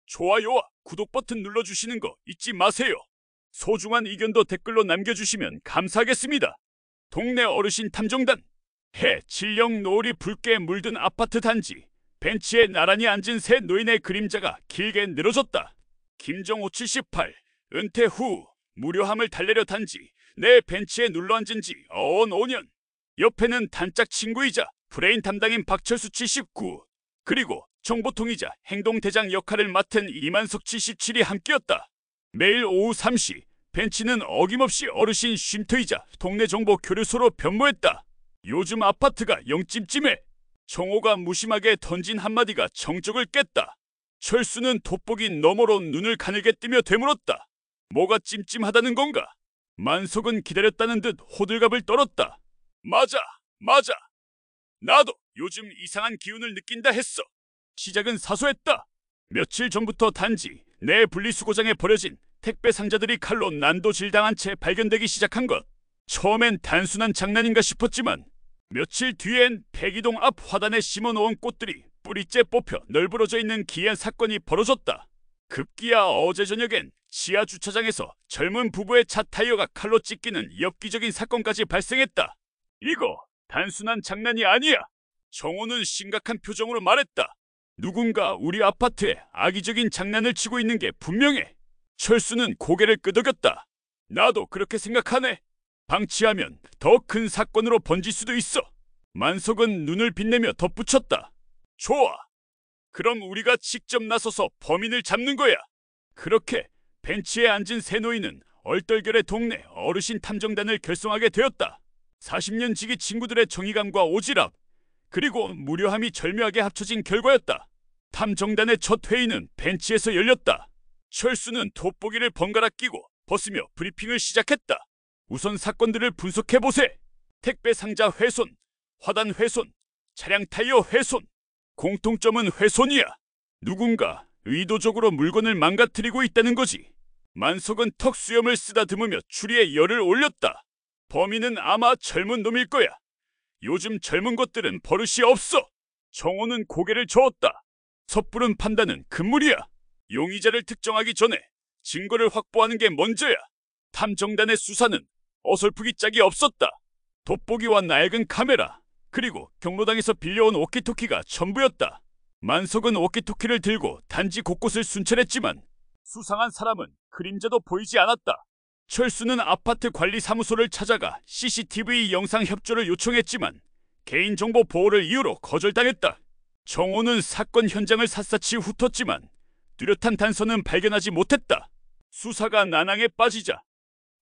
좋아요와 구독 버튼 눌러주시는 거 잊지 마세요. 소중한 의견도 댓글로 남겨주시면 감사하겠습니다. 동네 어르신 탐정단. 해 칠령 노을이 붉게 물든 아파트 단지. 벤치에 나란히 앉은 세 노인의 그림자가 길게 늘어졌다. 김정호 78. 은퇴 후 무료함을 달래려 단지 내 벤치에 눌러앉은 지 어언 5년. 옆에는 단짝 친구이자 브레인 담당인 박철수 79. 그리고 정보통이자 행동대장 역할을 맡은 이만석 77이 함께였다. 매일 오후 3시 벤치는 어김없이 어르신 쉼터이자 동네 정보 교류소로 변모했다. 요즘 아파트가 영찜찜해. 정호가 무심하게 던진 한마디가 정적을 깼다. 철수는 돋보기 너머로 눈을 가늘게 뜨며 되물었다. 뭐가 찜찜하다는 건가? 만석은 기다렸다는 듯 호들갑을 떨었다. 맞아. 나도 요즘 이상한 기운을 느낀다 했어. 시작은 사소했다. 며칠 전부터 단지 내 분리수거장에 버려진 택배 상자들이 칼로 난도질당한 채 발견되기 시작한 것. 처음엔 단순한 장난인가 싶었지만 며칠 뒤엔 백이동 앞 화단에 심어놓은 꽃들이 뿌리째 뽑혀 널브러져 있는 기이한 사건이 벌어졌다. 급기야 어제 저녁엔 지하 주차장에서 젊은 부부의 차 타이어가 칼로 찢기는 엽기적인 사건까지 발생했다. 이거 단순한 장난이 아니야. 정호는 심각한 표정으로 말했다. 누군가 우리 아파트에 악의적인 장난을 치고 있는 게 분명해. 철수는 고개를 끄덕였다. 나도 그렇게 생각하네. 방치하면 더 큰 사건으로 번질 수도 있어. 만석은 눈을 빛내며 덧붙였다. 좋아. 그럼 우리가 직접 나서서 범인을 잡는 거야. 그렇게 벤치에 앉은 세 노인은 얼떨결에 동네 어르신 탐정단을 결성하게 되었다. 40년 지기 친구들의 정의감과 오지랖, 그리고 무료함이 절묘하게 합쳐진 결과였다. 탐정단의 첫 회의는 벤치에서 열렸다. 철수는 돋보기를 번갈아 끼고 벗으며 브리핑을 시작했다. 우선 사건들을 분석해보세. 택배 상자 훼손, 화단 훼손, 차량 타이어 훼손. 공통점은 훼손이야. 누군가 의도적으로 물건을 망가뜨리고 있다는 거지. 만석은 턱수염을 쓰다듬으며 추리에 열을 올렸다. 범인은 아마 젊은 놈일 거야. 요즘 젊은 것들은 버릇이 없어. 정호는 고개를 저었다. 섣부른 판단은 금물이야. 용의자를 특정하기 전에 증거를 확보하는 게 먼저야. 탐정단의 수사는 어설프기 짝이 없었다. 돋보기와 낡은 카메라, 그리고 경로당에서 빌려온 워키토키가 전부였다. 만석은 워키토키를 들고 단지 곳곳을 순찰했지만 수상한 사람은 그림자도 보이지 않았다. 철수는 아파트 관리사무소를 찾아가 CCTV 영상 협조를 요청했지만 개인정보 보호를 이유로 거절당했다. 정호는 사건 현장을 샅샅이 훑었지만 뚜렷한 단서는 발견하지 못했다. 수사가 난항에 빠지자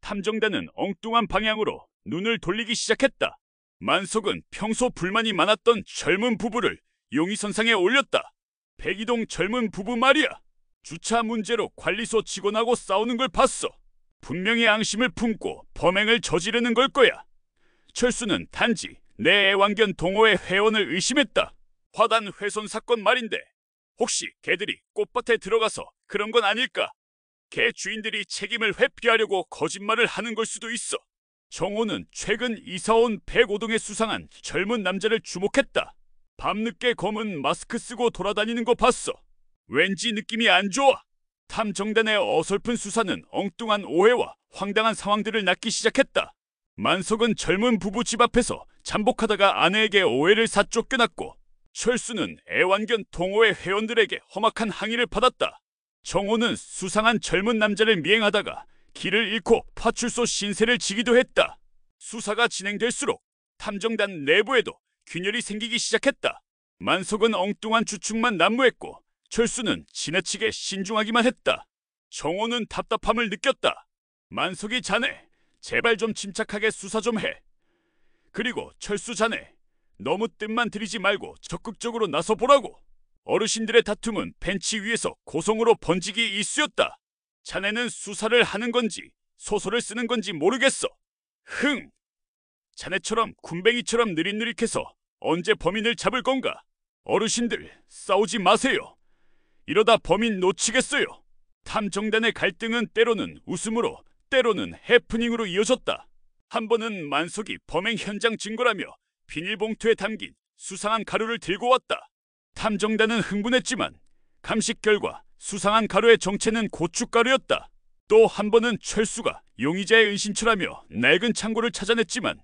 탐정단은 엉뚱한 방향으로 눈을 돌리기 시작했다. 만석은 평소 불만이 많았던 젊은 부부를 용의선상에 올렸다. 백이동 젊은 부부 말이야. 주차 문제로 관리소 직원하고 싸우는 걸 봤어. 분명히 앙심을 품고 범행을 저지르는 걸 거야. 철수는 단지 내 애완견 동호회 회원을 의심했다. 화단 훼손 사건 말인데 혹시 개들이 꽃밭에 들어가서 그런 건 아닐까? 개 주인들이 책임을 회피하려고 거짓말을 하는 걸 수도 있어. 정호는 최근 이사온 105동에 수상한 젊은 남자를 주목했다. 밤늦게 검은 마스크 쓰고 돌아다니는 거 봤어. 왠지 느낌이 안 좋아. 탐정단의 어설픈 수사는 엉뚱한 오해와 황당한 상황들을 낳기 시작했다. 만석은 젊은 부부 집 앞에서 잠복하다가 아내에게 오해를 사 쫓겨났고 철수는 애완견 동호회 회원들에게 험악한 항의를 받았다. 정호는 수상한 젊은 남자를 미행하다가 길을 잃고 파출소 신세를 지기도 했다. 수사가 진행될수록 탐정단 내부에도 균열이 생기기 시작했다. 만석은 엉뚱한 추측만 난무했고 철수는 지나치게 신중하기만 했다. 정호는 답답함을 느꼈다. 만석이 자네, 제발 좀 침착하게 수사 좀 해. 그리고 철수 자네, 너무 뜸만 들이지 말고 적극적으로 나서보라고. 어르신들의 다툼은 벤치 위에서 고성으로 번지기 일쑤였다. 자네는 수사를 하는 건지 소설을 쓰는 건지 모르겠어. 자네처럼 군뱅이처럼 느릿느릿해서 언제 범인을 잡을 건가? 어르신들, 싸우지 마세요. 이러다 범인 놓치겠어요. 탐정단의 갈등은 때로는 웃음으로, 때로는 해프닝으로 이어졌다. 한 번은 만석이 범행 현장 증거라며 비닐봉투에 담긴 수상한 가루를 들고 왔다. 탐정단은 흥분했지만 감식 결과 수상한 가루의 정체는 고춧가루였다. 또 한 번은 철수가 용의자의 은신처라며 낡은 창고를 찾아냈지만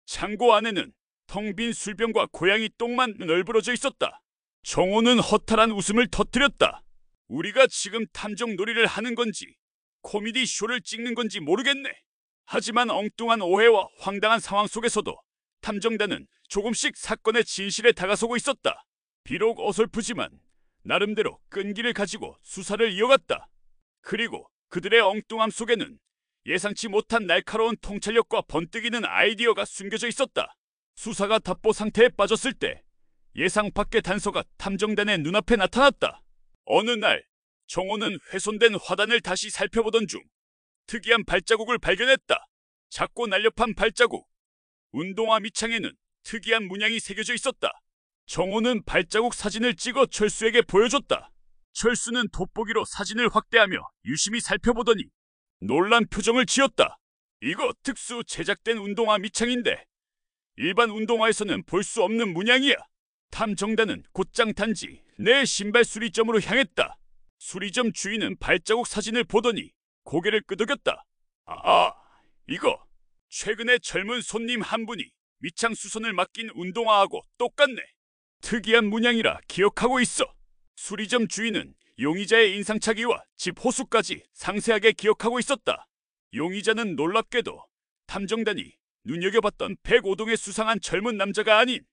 창고 안에는 텅 빈 술병과 고양이 똥만 널브러져 있었다. 정호는 허탈한 웃음을 터뜨렸다. 우리가 지금 탐정 놀이를 하는 건지 코미디 쇼를 찍는 건지 모르겠네. 하지만 엉뚱한 오해와 황당한 상황 속에서도 탐정단은 조금씩 사건의 진실에 다가서고 있었다. 비록 어설프지만 나름대로 끈기를 가지고 수사를 이어갔다. 그리고 그들의 엉뚱함 속에는 예상치 못한 날카로운 통찰력과 번뜩이는 아이디어가 숨겨져 있었다. 수사가 답보 상태에 빠졌을 때 예상 밖의 단서가 탐정단의 눈앞에 나타났다. 어느 날 정호는 훼손된 화단을 다시 살펴보던 중 특이한 발자국을 발견했다. 작고 날렵한 발자국. 운동화 밑창에는 특이한 문양이 새겨져 있었다. 정호는 발자국 사진을 찍어 철수에게 보여줬다. 철수는 돋보기로 사진을 확대하며 유심히 살펴보더니 놀란 표정을 지었다. 이거 특수 제작된 운동화 밑창인데 일반 운동화에서는 볼 수 없는 문양이야. 탐정단은 곧장 단지 내 신발 수리점으로 향했다. 수리점 주인은 발자국 사진을 보더니 고개를 끄덕였다. 이거 최근에 젊은 손님 한 분이 밑창 수선을 맡긴 운동화하고 똑같네. 특이한 문양이라 기억하고 있어. 수리점 주인은 용의자의 인상착의와 집 호수까지 상세하게 기억하고 있었다. 용의자는 놀랍게도 탐정단이 눈여겨봤던 105동의 수상한 젊은 남자가 아닌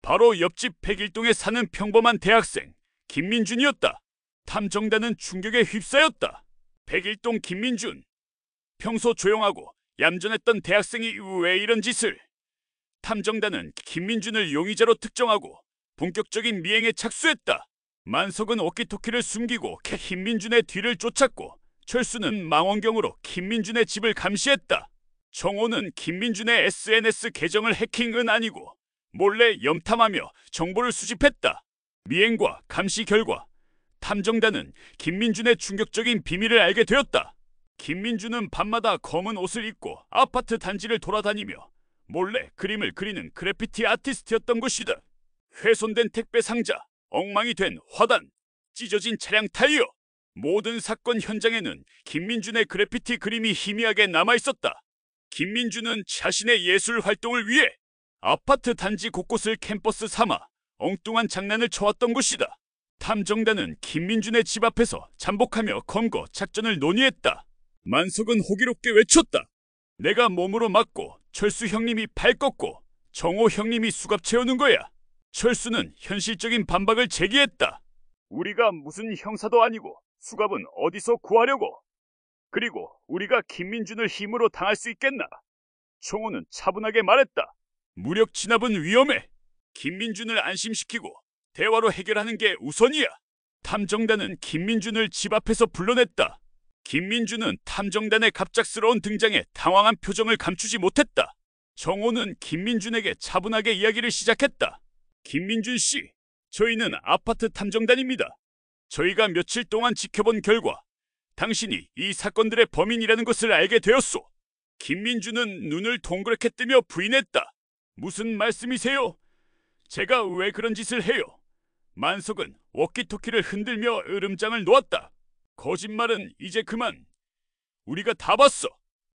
바로 옆집 101동에 사는 평범한 대학생 김민준이었다. 탐정단은 충격에 휩싸였다. 101동 김민준. 평소 조용하고 얌전했던 대학생이 왜 이런 짓을? 탐정단은 김민준을 용의자로 특정하고 본격적인 미행에 착수했다. 만석은 워키토키를 숨기고 김민준의 뒤를 쫓았고 철수는 망원경으로 김민준의 집을 감시했다. 정호는 김민준의 SNS 계정을 해킹은 아니고 몰래 염탐하며 정보를 수집했다. 미행과 감시 결과 탐정단은 김민준의 충격적인 비밀을 알게 되었다. 김민준은 밤마다 검은 옷을 입고 아파트 단지를 돌아다니며 몰래 그림을 그리는 그래피티 아티스트였던 것이다. 훼손된 택배 상자, 엉망이 된 화단, 찢어진 차량 타이어. 모든 사건 현장에는 김민준의 그래피티 그림이 희미하게 남아있었다. 김민준은 자신의 예술 활동을 위해 아파트 단지 곳곳을 캠퍼스 삼아 엉뚱한 장난을 쳐왔던 것이다. 탐정단은 김민준의 집 앞에서 잠복하며 검거 작전을 논의했다. 만석은 호기롭게 외쳤다. 내가 몸으로 맞고 철수 형님이 팔 꺾고 정호 형님이 수갑 채우는 거야. 철수는 현실적인 반박을 제기했다. 우리가 무슨 형사도 아니고 수갑은 어디서 구하려고? 그리고 우리가 김민준을 힘으로 당할 수 있겠나? 정호는 차분하게 말했다. 무력 진압은 위험해. 김민준을 안심시키고 대화로 해결하는 게 우선이야. 탐정단은 김민준을 집 앞에서 불러냈다. 김민준은 탐정단의 갑작스러운 등장에 당황한 표정을 감추지 못했다. 정호는 김민준에게 차분하게 이야기를 시작했다. 김민준 씨, 저희는 아파트 탐정단입니다. 저희가 며칠 동안 지켜본 결과 당신이 이 사건들의 범인이라는 것을 알게 되었소. 김민준은 눈을 동그랗게 뜨며 부인했다. 무슨 말씀이세요? 제가 왜 그런 짓을 해요? 만석은 워키토키를 흔들며 으름장을 놓았다. 거짓말은 이제 그만. 우리가 다 봤어.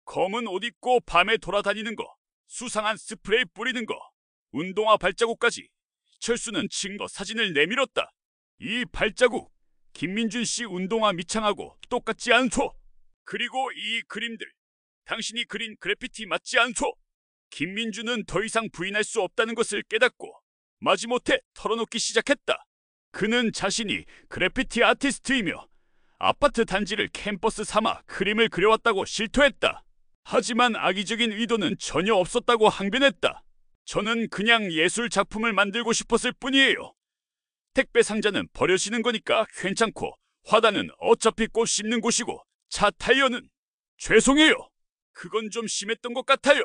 검은 옷 입고 밤에 돌아다니는 거, 수상한 스프레이 뿌리는 거, 운동화 발자국까지. 철수는 증거 사진을 내밀었다. 이 발자국, 김민준 씨 운동화 밑창하고 똑같지 않소? 그리고 이 그림들, 당신이 그린 그래피티 맞지 않소? 김민준은 더 이상 부인할 수 없다는 것을 깨닫고 마지못해 털어놓기 시작했다. 그는 자신이 그래피티 아티스트이며 아파트 단지를 캠퍼스 삼아 그림을 그려왔다고 실토했다. 하지만 악의적인 의도는 전혀 없었다고 항변했다. 저는 그냥 예술 작품을 만들고 싶었을 뿐이에요. 택배 상자는 버려지는 거니까 괜찮고 화단은 어차피 꽃 심는 곳이고 차 타이어는 죄송해요. 그건 좀 심했던 것 같아요.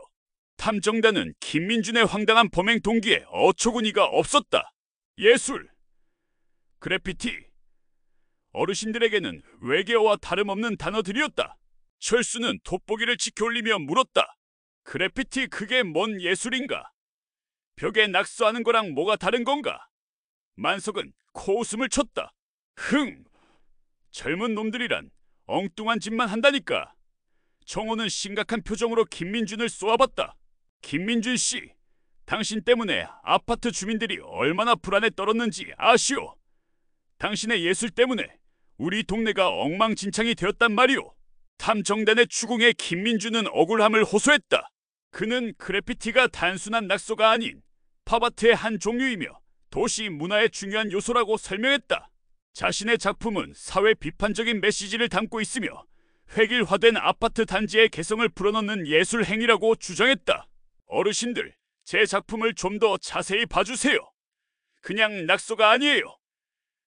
탐정단은 김민준의 황당한 범행 동기에 어처구니가 없었다. 예술, 그래피티, 어르신들에게는 외계어와 다름없는 단어들이었다. 철수는 돋보기를 지켜올리며 물었다. 그래피티 그게 뭔 예술인가? 벽에 낙서하는 거랑 뭐가 다른 건가? 만석은 코웃음을 쳤다. 젊은 놈들이란 엉뚱한 짓만 한다니까. 정호는 심각한 표정으로 김민준을 쏘아봤다. 김민준 씨, 당신 때문에 아파트 주민들이 얼마나 불안에 떨었는지 아시오? 당신의 예술 때문에 우리 동네가 엉망진창이 되었단 말이오. 탐정단의 추궁에 김민준은 억울함을 호소했다. 그는 그래피티가 단순한 낙서가 아닌 팝아트의 한 종류이며 도시 문화의 중요한 요소라고 설명했다. 자신의 작품은 사회 비판적인 메시지를 담고 있으며 획일화된 아파트 단지의 개성을 불어넣는 예술 행위라고 주장했다. 어르신들, 제 작품을 좀 더 자세히 봐주세요. 그냥 낙서가 아니에요.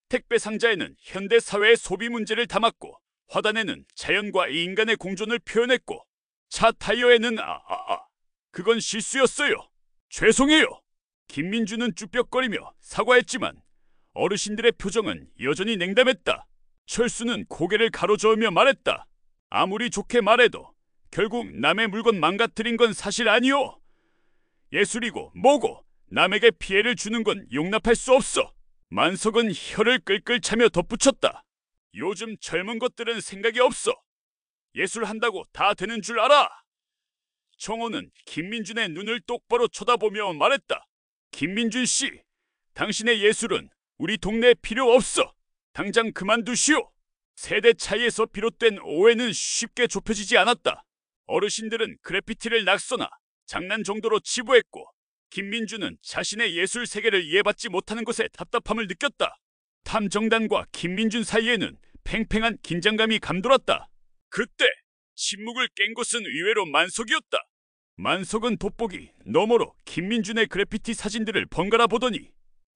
택배 상자에는 현대 사회의 소비 문제를 담았고, 화단에는 자연과 인간의 공존을 표현했고, 차 타이어에는 그건 실수였어요. 죄송해요. 김민준은 쭈뼛거리며 사과했지만 어르신들의 표정은 여전히 냉담했다. 철수는 고개를 가로저으며 말했다. 아무리 좋게 말해도 결국 남의 물건 망가뜨린 건 사실 아니오. 예술이고 뭐고 남에게 피해를 주는 건 용납할 수 없어. 만석은 혀를 끌끌 차며 덧붙였다. 요즘 젊은 것들은 생각이 없어. 예술한다고 다 되는 줄 알아. 정호는 김민준의 눈을 똑바로 쳐다보며 말했다. 김민준 씨, 당신의 예술은 우리 동네에 필요 없어. 당장 그만두시오. 세대 차이에서 비롯된 오해는 쉽게 좁혀지지 않았다. 어르신들은 그래피티를 낙서나 장난 정도로 치부했고, 김민준은 자신의 예술 세계를 이해받지 못하는 것에 답답함을 느꼈다. 탐정단과 김민준 사이에는 팽팽한 긴장감이 감돌았다. 그때 침묵을 깬 것은 의외로 만석이었다. 만석은 돋보기 너머로 김민준의 그래피티 사진들을 번갈아 보더니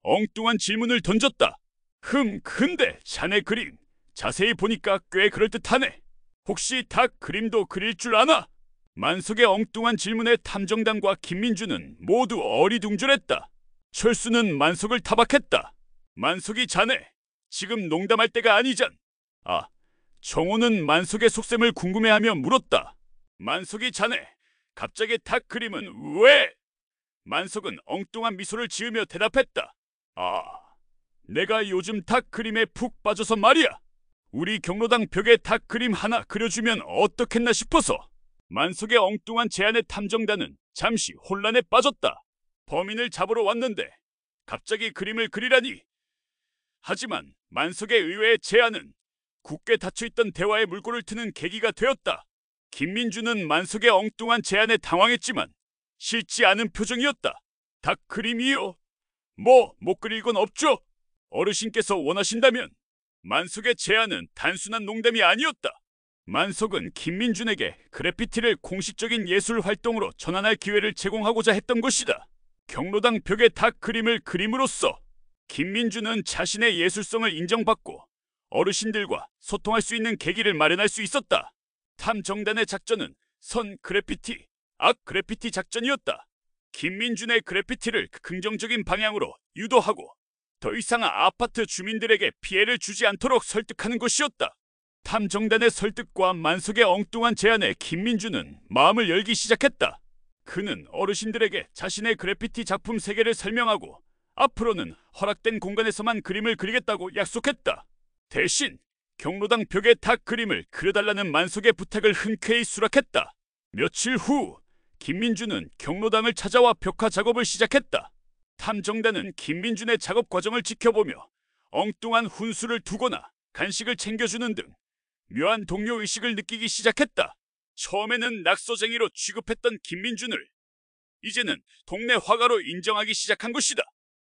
엉뚱한 질문을 던졌다. 근데 자네 그림 자세히 보니까 꽤 그럴듯하네. 혹시 닭 그림도 그릴 줄 아나? 만석의 엉뚱한 질문에 탐정단과 김민준은 모두 어리둥절했다. 철수는 만석을 타박했다. 만석이 자네, 지금 농담할 때가 아니잖. 정호는 만석의 속셈을 궁금해하며 물었다. 만석이 자네, 갑자기 닭 그림은 왜? 만석은 엉뚱한 미소를 지으며 대답했다. 내가 요즘 닭 그림에 푹 빠져서 말이야. 우리 경로당 벽에 닭 그림 하나 그려주면 어떻겠나 싶어서. 만석의 엉뚱한 제안에 탐정단은 잠시 혼란에 빠졌다. 범인을 잡으러 왔는데 갑자기 그림을 그리라니. 하지만 만석의 의외의 제안은 굳게 닫혀있던 대화의 물꼬를 트는 계기가 되었다. 김민준은 만석의 엉뚱한 제안에 당황했지만 싫지 않은 표정이었다. 닭 그림이요? 못 그릴 건 없죠? 어르신께서 원하신다면. 만석의 제안은 단순한 농담이 아니었다. 만석은 김민준에게 그래피티를 공식적인 예술 활동으로 전환할 기회를 제공하고자 했던 것이다. 경로당 벽에 닭 그림을 그림으로써 김민준은 자신의 예술성을 인정받고 어르신들과 소통할 수 있는 계기를 마련할 수 있었다. 탐정단의 작전은 선 그래피티, 악 그래피티 작전이었다. 김민준의 그래피티를 긍정적인 방향으로 유도하고 더 이상 아파트 주민들에게 피해를 주지 않도록 설득하는 것이었다. 탐정단의 설득과 만석의 엉뚱한 제안에 김민준은 마음을 열기 시작했다. 그는 어르신들에게 자신의 그래피티 작품 세계를 설명하고 앞으로는 허락된 공간에서만 그림을 그리겠다고 약속했다. 대신 경로당 벽에 닭 그림을 그려달라는 만석의 부탁을 흔쾌히 수락했다. 며칠 후 김민준은 경로당을 찾아와 벽화 작업을 시작했다. 탐정단은 김민준의 작업 과정을 지켜보며 엉뚱한 훈수를 두거나 간식을 챙겨주는 등 묘한 동료의식을 느끼기 시작했다. 처음에는 낙서쟁이로 취급했던 김민준을 이제는 동네 화가로 인정하기 시작한 것이다.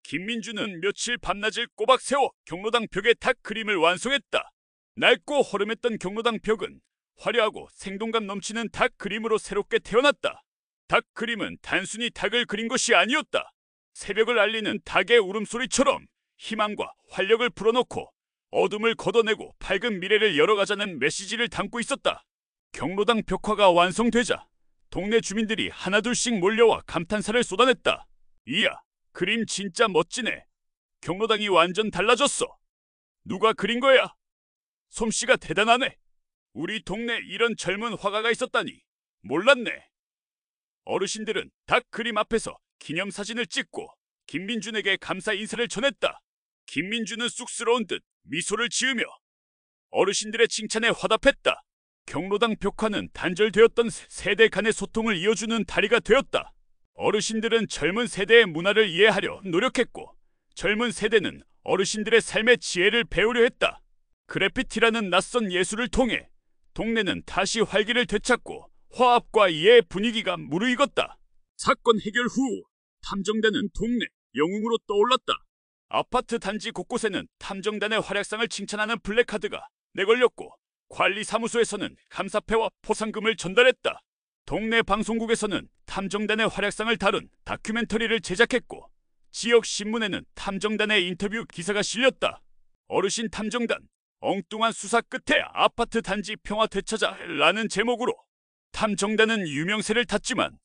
김민준은 며칠 밤낮을 꼬박 세워 경로당 벽에 닭 그림을 완성했다. 낡고 허름했던 경로당 벽은 화려하고 생동감 넘치는 닭 그림으로 새롭게 태어났다. 닭 그림은 단순히 닭을 그린 것이 아니었다. 새벽을 알리는 닭의 울음소리처럼 희망과 활력을 불어넣고 어둠을 걷어내고 밝은 미래를 열어가자는 메시지를 담고 있었다. 경로당 벽화가 완성되자 동네 주민들이 하나둘씩 몰려와 감탄사를 쏟아냈다. 이야, 그림 진짜 멋지네. 경로당이 완전 달라졌어. 누가 그린 거야? 솜씨가 대단하네. 우리 동네에 이런 젊은 화가가 있었다니 몰랐네. 어르신들은 닭 그림 앞에서 기념사진을 찍고 김민준에게 감사 인사를 전했다. 김민준은 쑥스러운 듯 미소를 지으며 어르신들의 칭찬에 화답했다. 경로당 벽화는 단절되었던 세대 간의 소통을 이어주는 다리가 되었다. 어르신들은 젊은 세대의 문화를 이해하려 노력했고, 젊은 세대는 어르신들의 삶의 지혜를 배우려 했다. 그래피티라는 낯선 예술을 통해 동네는 다시 활기를 되찾고 화합과 이해의 분위기가 무르익었다. 사건 해결 후 탐정단은 동네 영웅으로 떠올랐다. 아파트 단지 곳곳에는 탐정단의 활약상을 칭찬하는 플래카드가 내걸렸고, 관리사무소에서는 감사패와 포상금을 전달했다. 동네 방송국에서는 탐정단의 활약상을 다룬 다큐멘터리를 제작했고, 지역 신문에는 탐정단의 인터뷰 기사가 실렸다. 어르신 탐정단, 엉뚱한 수사 끝에 아파트 단지 평화 되찾아라는 제목으로 탐정단은 유명세를 탔지만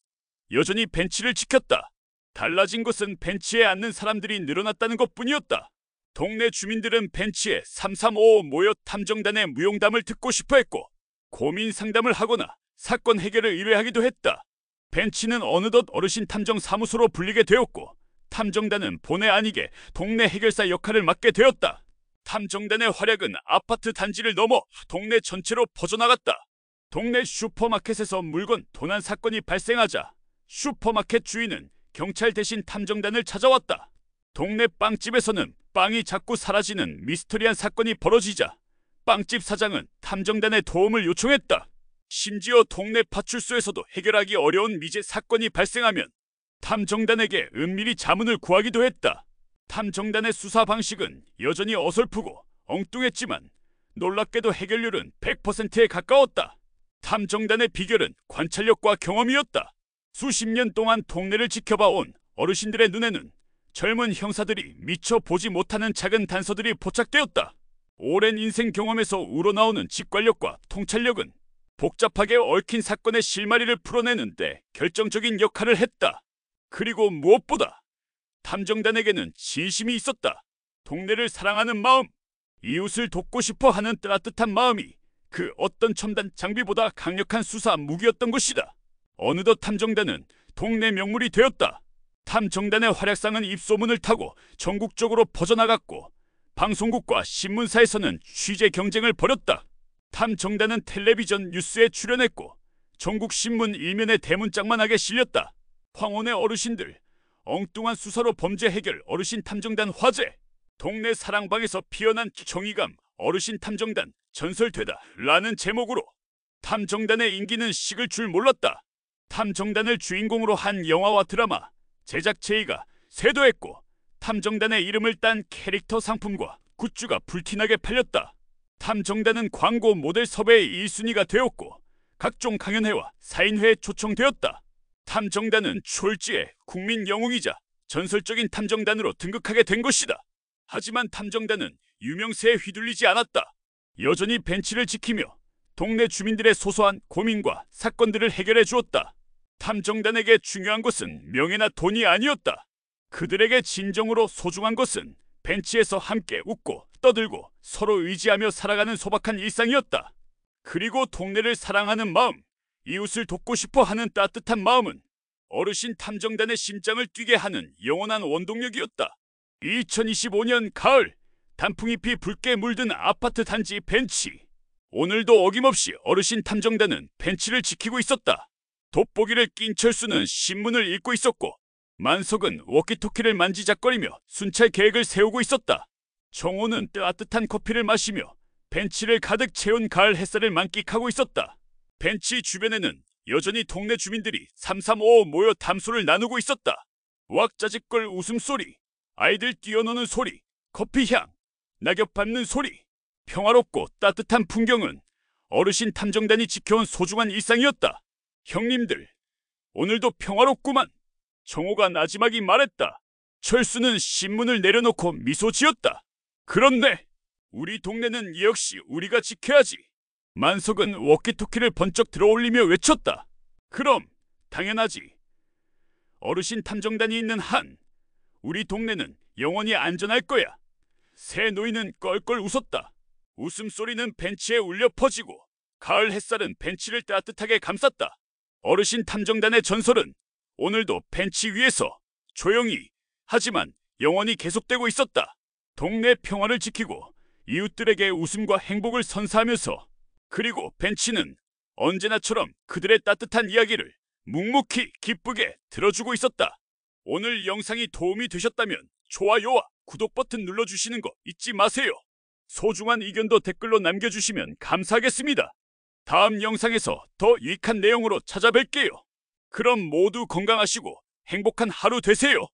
여전히 벤치를 지켰다. 달라진 것은 벤치에 앉는 사람들이 늘어났다는 것뿐이었다. 동네 주민들은 벤치에 335 모여 탐정단의 무용담을 듣고 싶어 했고, 고민 상담을 하거나 사건 해결을 의뢰하기도 했다. 벤치는 어느덧 어르신 탐정 사무소로 불리게 되었고, 탐정단은 본의 아니게 동네 해결사 역할을 맡게 되었다. 탐정단의 활약은 아파트 단지를 넘어 동네 전체로 퍼져나갔다. 동네 슈퍼마켓에서 물건 도난 사건이 발생하자 슈퍼마켓 주인은 경찰 대신 탐정단을 찾아왔다. 동네 빵집에서는 빵이 자꾸 사라지는 미스터리한 사건이 벌어지자 빵집 사장은 탐정단의 도움을 요청했다. 심지어 동네 파출소에서도 해결하기 어려운 미제 사건이 발생하면 탐정단에게 은밀히 자문을 구하기도 했다. 탐정단의 수사 방식은 여전히 어설프고 엉뚱했지만 놀랍게도 해결률은 100%에 가까웠다. 탐정단의 비결은 관찰력과 경험이었다. 수십 년 동안 동네를 지켜봐온 어르신들의 눈에는 젊은 형사들이 미처 보지 못하는 작은 단서들이 포착되었다. 오랜 인생 경험에서 우러나오는 직관력과 통찰력은 복잡하게 얽힌 사건의 실마리를 풀어내는 데 결정적인 역할을 했다. 그리고 무엇보다 탐정단에게는 진심이 있었다. 동네를 사랑하는 마음, 이웃을 돕고 싶어 하는 따뜻한 마음이 그 어떤 첨단 장비보다 강력한 수사 무기였던 것이다. 어느덧 탐정단은 동네 명물이 되었다. 탐정단의 활약상은 입소문을 타고 전국적으로 퍼져나갔고, 방송국과 신문사에서는 취재 경쟁을 벌였다. 탐정단은 텔레비전 뉴스에 출연했고, 전국 신문 일면에 대문짝만하게 실렸다. 황혼의 어르신들, 엉뚱한 수사로 범죄 해결 어르신 탐정단 화제, 동네 사랑방에서 피어난 정의감 어르신 탐정단 전설되다 라는 제목으로 탐정단의 인기는 식을 줄 몰랐다. 탐정단을 주인공으로 한 영화와 드라마, 제작 제의가 쇄도했고, 탐정단의 이름을 딴 캐릭터 상품과 굿즈가 불티나게 팔렸다. 탐정단은 광고 모델 섭외의 1순위가 되었고, 각종 강연회와 사인회에 초청되었다. 탐정단은 졸지에 국민 영웅이자 전설적인 탐정단으로 등극하게 된 것이다. 하지만 탐정단은 유명세에 휘둘리지 않았다. 여전히 벤치를 지키며 동네 주민들의 소소한 고민과 사건들을 해결해 주었다. 탐정단에게 중요한 것은 명예나 돈이 아니었다. 그들에게 진정으로 소중한 것은 벤치에서 함께 웃고 떠들고 서로 의지하며 살아가는 소박한 일상이었다. 그리고 동네를 사랑하는 마음, 이웃을 돕고 싶어 하는 따뜻한 마음은 어르신 탐정단의 심장을 뛰게 하는 영원한 원동력이었다. 2025년 가을, 단풍잎이 붉게 물든 아파트 단지 벤치. 오늘도 어김없이 어르신 탐정단은 벤치를 지키고 있었다. 돋보기를 낀 철수는 신문을 읽고 있었고, 만석은 워키토키를 만지작거리며 순찰 계획을 세우고 있었다. 정호는 따뜻한 커피를 마시며 벤치를 가득 채운 가을 햇살을 만끽하고 있었다. 벤치 주변에는 여전히 동네 주민들이 335 모여 담소를 나누고 있었다. 왁자지껄 웃음소리, 아이들 뛰어노는 소리, 커피향, 낙엽 밟는 소리, 평화롭고 따뜻한 풍경은 어르신 탐정단이 지켜온 소중한 일상이었다. 형님들, 오늘도 평화롭구만. 정호가 나지막이 말했다. 철수는 신문을 내려놓고 미소 지었다. 그렇네. 우리 동네는 역시 우리가 지켜야지. 만석은 워키토키를 번쩍 들어올리며 외쳤다. 그럼 당연하지. 어르신 탐정단이 있는 한 우리 동네는 영원히 안전할 거야. 새 노인은 껄껄 웃었다. 웃음소리는 벤치에 울려 퍼지고 가을 햇살은 벤치를 따뜻하게 감쌌다. 어르신 탐정단의 전설은 오늘도 벤치 위에서 조용히 하지만 영원히 계속되고 있었다. 동네 평화를 지키고 이웃들에게 웃음과 행복을 선사하면서, 그리고 벤치는 언제나처럼 그들의 따뜻한 이야기를 묵묵히 기쁘게 들어주고 있었다. 오늘 영상이 도움이 되셨다면 좋아요와 구독 버튼 눌러주시는 거 잊지 마세요. 소중한 의견도 댓글로 남겨주시면 감사하겠습니다. 다음 영상에서 더 유익한 내용으로 찾아뵐게요. 그럼 모두 건강하시고 행복한 하루 되세요.